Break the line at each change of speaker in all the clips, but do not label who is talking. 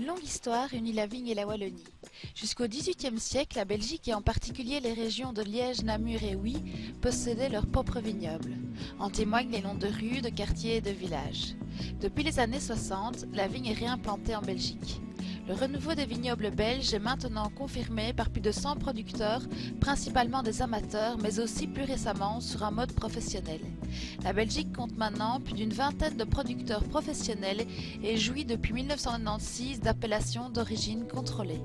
Une longue histoire unit la vigne et la Wallonie. Jusqu'au XVIIIe siècle, la Belgique et en particulier les régions de Liège, Namur et Huy possédaient leurs propres vignobles. En témoignent les noms de rues, de quartiers et de villages. Depuis les années 60, la vigne est réimplantée en Belgique. Le renouveau des vignobles belges est maintenant confirmé par plus de 100 producteurs, principalement des amateurs, mais aussi plus récemment sur un mode professionnel. La Belgique compte maintenant plus d'une vingtaine de producteurs professionnels et jouit depuis 1996 d'appellations d'origine contrôlée.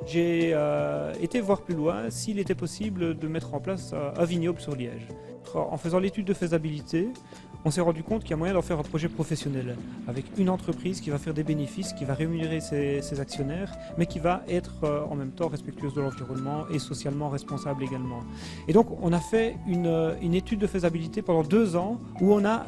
J'ai été voir plus loin s'il était possible de mettre en place un vignoble sur Liège. En faisant l'étude de faisabilité, on s'est rendu compte qu'il y a moyen d'en faire un projet professionnel, avec une entreprise qui va faire des bénéfices, qui va rémunérer ses actionnaires, mais qui va être en même temps respectueuse de l'environnement et socialement responsable également. Et donc on a fait une étude de faisabilité pendant 2 ans où on a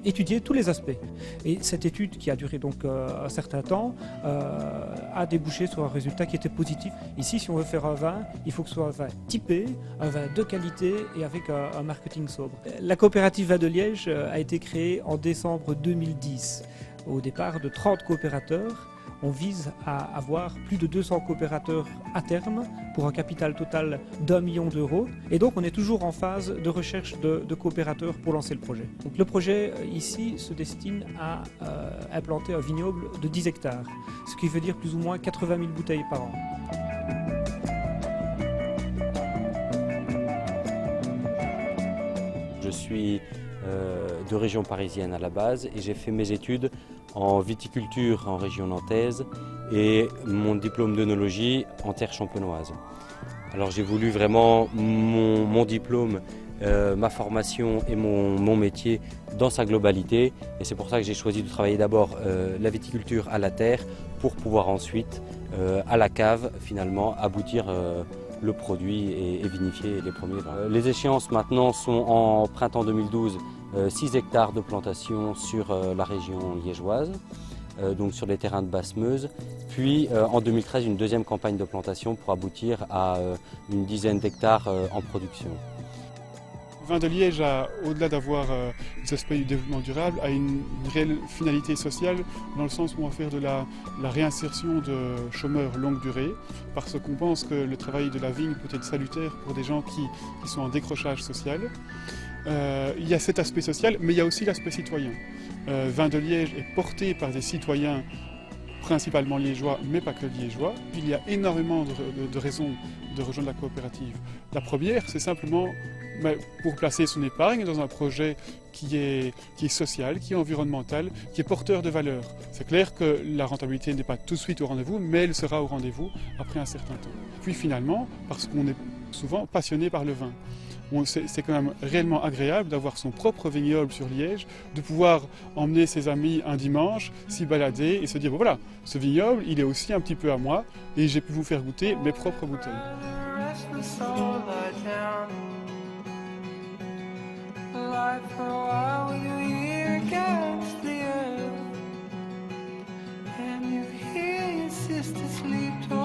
étudié tous les aspects. Et cette étude, qui a duré donc un certain temps, a débouché sur un résultat qui était positif. Ici, si on veut faire un vin, il faut que ce soit un vin typé, un vin de qualité et avec un marketing sobre. La coopérative Vin de Liège a été créée en décembre 2010. Au départ de 30 coopérateurs, on vise à avoir plus de 200 coopérateurs à terme pour un capital total d'1 million d'euros. Et donc on est toujours en phase de recherche de coopérateurs pour lancer le projet. Donc le projet ici se destine à implanter un vignoble de 10 hectares, ce qui veut dire plus ou moins 80 000 bouteilles par an.
Je suis de région parisienne à la base et j'ai fait mes études en viticulture en région nantaise et mon diplôme d'œnologie en terre champenoise. Alors j'ai voulu vraiment mon diplôme, ma formation et mon métier dans sa globalité et c'est pour ça que j'ai choisi de travailler d'abord la viticulture à la terre pour pouvoir ensuite à la cave finalement aboutir le produit et vinifier les premiers vins. Les échéances maintenant sont en printemps 2012, 6 hectares de plantation sur la région liégeoise, donc sur les terrains de Basse-Meuse. Puis en 2013, une deuxième campagne de plantation pour aboutir à une dizaine d'hectares en production.
Le vin de Liège, au-delà d'avoir des aspects du développement durable, a une réelle finalité sociale dans le sens où on va faire de la réinsertion de chômeurs longue durée parce qu'on pense que le travail de la vigne peut être salutaire pour des gens qui sont en décrochage social. Il y a cet aspect social, mais il y a aussi l'aspect citoyen. Vin de Liège est porté par des citoyens principalement liégeois, mais pas que liégeois. Il y a énormément de raisons de rejoindre la coopérative. La première, c'est simplement pour placer son épargne dans un projet qui est social, qui est environnemental, qui est porteur de valeurs. C'est clair que la rentabilité n'est pas tout de suite au rendez-vous, mais elle sera au rendez-vous après un certain temps. Puis finalement, parce qu'on est souvent passionné par le vin. C'est quand même réellement agréable d'avoir son propre vignoble sur Liège, de pouvoir emmener ses amis un dimanche, s'y balader et se dire bon, voilà, ce vignoble, il est aussi un petit peu à moi et j'ai pu vous faire goûter mes propres bouteilles.
Sisters sleep